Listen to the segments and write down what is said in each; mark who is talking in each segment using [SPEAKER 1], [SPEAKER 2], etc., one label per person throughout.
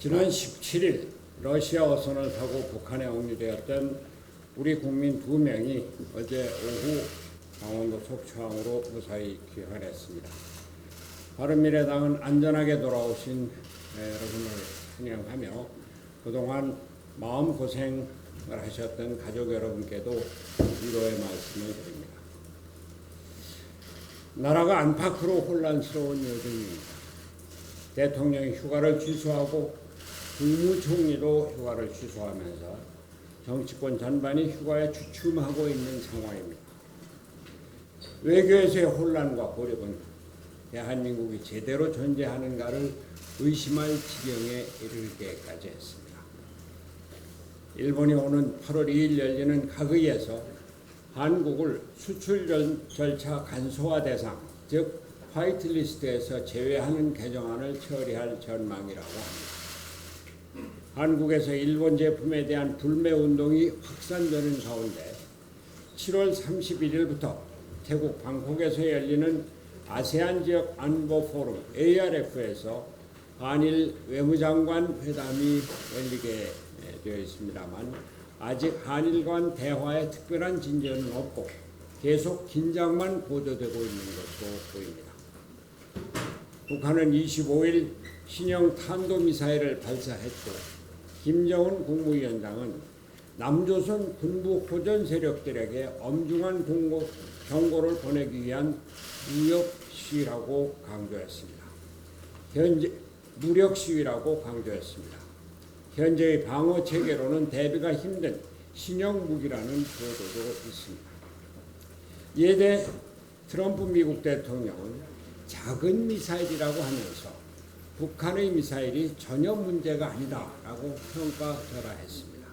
[SPEAKER 1] 지난 17일 러시아 어선을 타고 북한에 억류되었던 우리 국민 2명이 어제 오후 강원도 속초항으로 무사히 귀환했습니다. 바른미래당은 안전하게 돌아오신 여러분을 환영하며 그동안 마음고생을 하셨던 가족 여러분께도 위로의 말씀을 드립니다. 나라가 안팎으로 혼란스러운 요즘입니다. 대통령이 휴가를 취소하고 국무총리도 휴가를 취소하면서 정치권 전반이 휴가에 주춤하고 있는 상황입니다. 외교에서의 혼란과 고립은 대한민국이 제대로 존재하는가를 의심할 지경에 이르게까지 했습니다. 일본이 오는 8월 2일 열리는 가그이에서 한국을 수출 절차 간소화 대상, 즉 화이트리스트에서 제외하는 개정안을 처리할 전망이라고 합니다. 한국에서 일본 제품에 대한 불매 운동이 확산되는 가운데 7월 31일부터 태국 방콕에서 열리는 아세안 지역 안보 포럼 ARF에서 한일 외무장관 회담이 열리게 되어 있습니다만 아직 한일 간 대화에 특별한 진전은 없고 계속 긴장만 고조되고 있는 것으로 보입니다. 북한은 25일 신형 탄도미사일을 발사했고 김정은 국무위원장은 남조선 군부 호전 세력들에게 엄중한 경고를 보내기 위한 무력 시위라고 강조했습니다. 무력 시위라고 강조했습니다. 현재의 방어 체계로는 대비가 힘든 신형 무기라는 보도도 있습니다. 이에 대해 트럼프 미국 대통령은 작은 미사일이라고 하면서 북한의 미사일이 전혀 문제가 아니다라고 평가절하했습니다.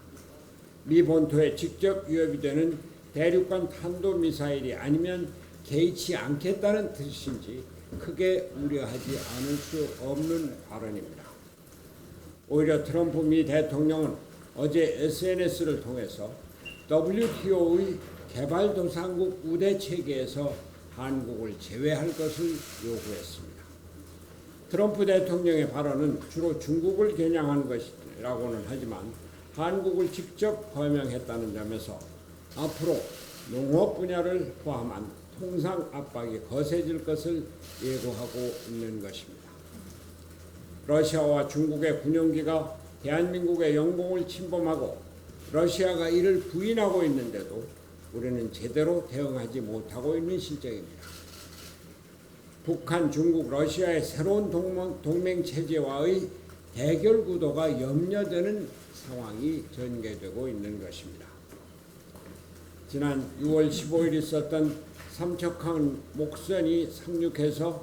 [SPEAKER 1] 미 본토에 직접 위협이 되는 대륙간 탄도미사일이 아니면 개의치 않겠다는 뜻인지 크게 우려하지 않을 수 없는 발언입니다. 오히려 트럼프 미 대통령은 어제 SNS를 통해서 WTO의 개발도상국 우대 체계에서 한국을 제외할 것을 요구했습니다. 트럼프 대통령의 발언은 주로 중국을 겨냥한 것이라고는 하지만 한국을 직접 거명했다는 점에서 앞으로 농업 분야를 포함한 통상 압박이 거세질 것을 예고하고 있는 것입니다. 러시아와 중국의 군용기가 대한민국의 영공을 침범하고 러시아가 이를 부인하고 있는데도 우리는 제대로 대응하지 못하고 있는 실정입니다. 북한, 중국, 러시아의 새로운 동맹 체제와의 대결 구도가 염려되는 상황이 전개되고 있는 것입니다. 지난 6월 15일 있었던 삼척항 목선이 상륙해서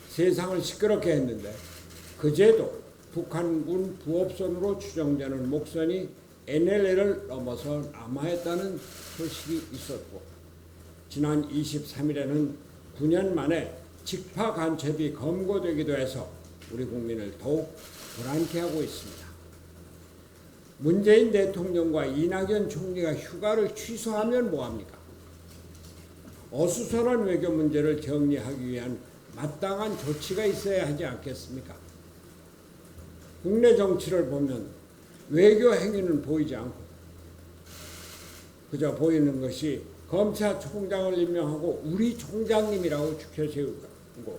[SPEAKER 1] 세상을 시끄럽게 했는데 그제도 북한군 부업선으로 추정되는 목선이 NLL을 넘어서 남하했다는 소식이 있었고 지난 23일에는 9년 만에 직파 간첩이 검거되기도 해서 우리 국민을 더욱 불안케 하고 있습니다. 문재인 대통령과 이낙연 총리가 휴가를 취소하면 뭐합니까? 어수선한 외교 문제를 정리하기 위한 마땅한 조치가 있어야 하지 않겠습니까? 국내 정치를 보면 외교 행위는 보이지 않고 그저 보이는 것이 검찰총장을 임명하고 우리 총장님이라고 추켜세우고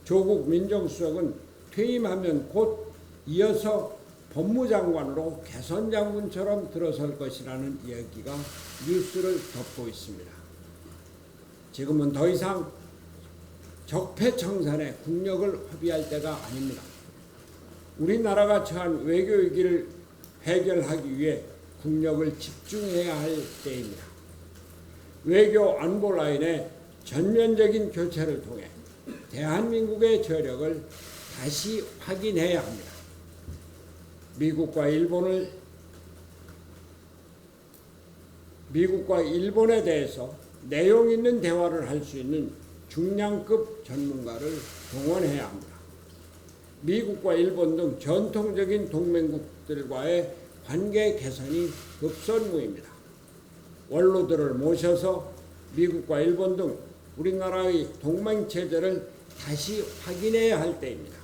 [SPEAKER 1] 조국 민정수석은 퇴임하면 곧 이어서 법무장관으로 개선장군처럼 들어설 것이라는 이야기가 뉴스를 덮고 있습니다. 지금은 더 이상 적폐청산에 국력을 허비할 때가 아닙니다. 우리나라가 처한 외교 위기를 해결하기 위해 국력을 집중해야 할 때입니다. 외교 안보 라인의 전면적인 교체를 통해 대한민국의 저력을 다시 확인해야 합니다. 미국과 일본에 대해서 내용 있는 대화를 할 수 있는 중량급 전문가를 동원해야 합니다. 미국과 일본 등 전통적인 동맹국들과의 관계 개선이 급선무입니다. 원로들을 모셔서 미국과 일본 등 우리나라의 동맹체제를 다시 확인해야 할 때입니다.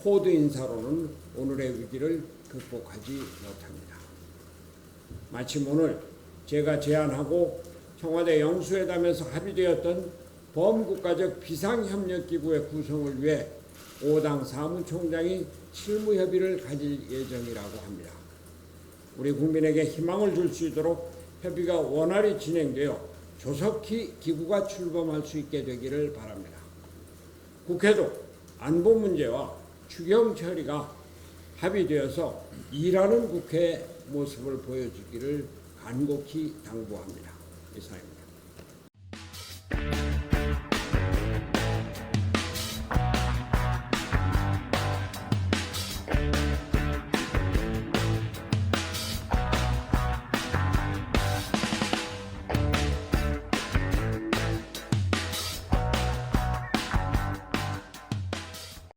[SPEAKER 1] 코드 인사로는 오늘의 위기를 극복하지 못합니다. 마침 오늘 제가 제안하고 청와대 영수회담에서 합의되었던 범국가적 비상협력기구의 구성을 위해 5당 사무총장이 실무협의를 가질 예정이라고 합니다. 우리 국민에게 희망을 줄 수 있도록 협의가 원활히 진행되어 조속히 기구가 출범할 수 있게 되기를 바랍니다. 국회도 안보 문제와 추경 처리가 합의되어서 일하는 국회 모습을 보여주기를 간곡히 당부합니다. 이상입니다.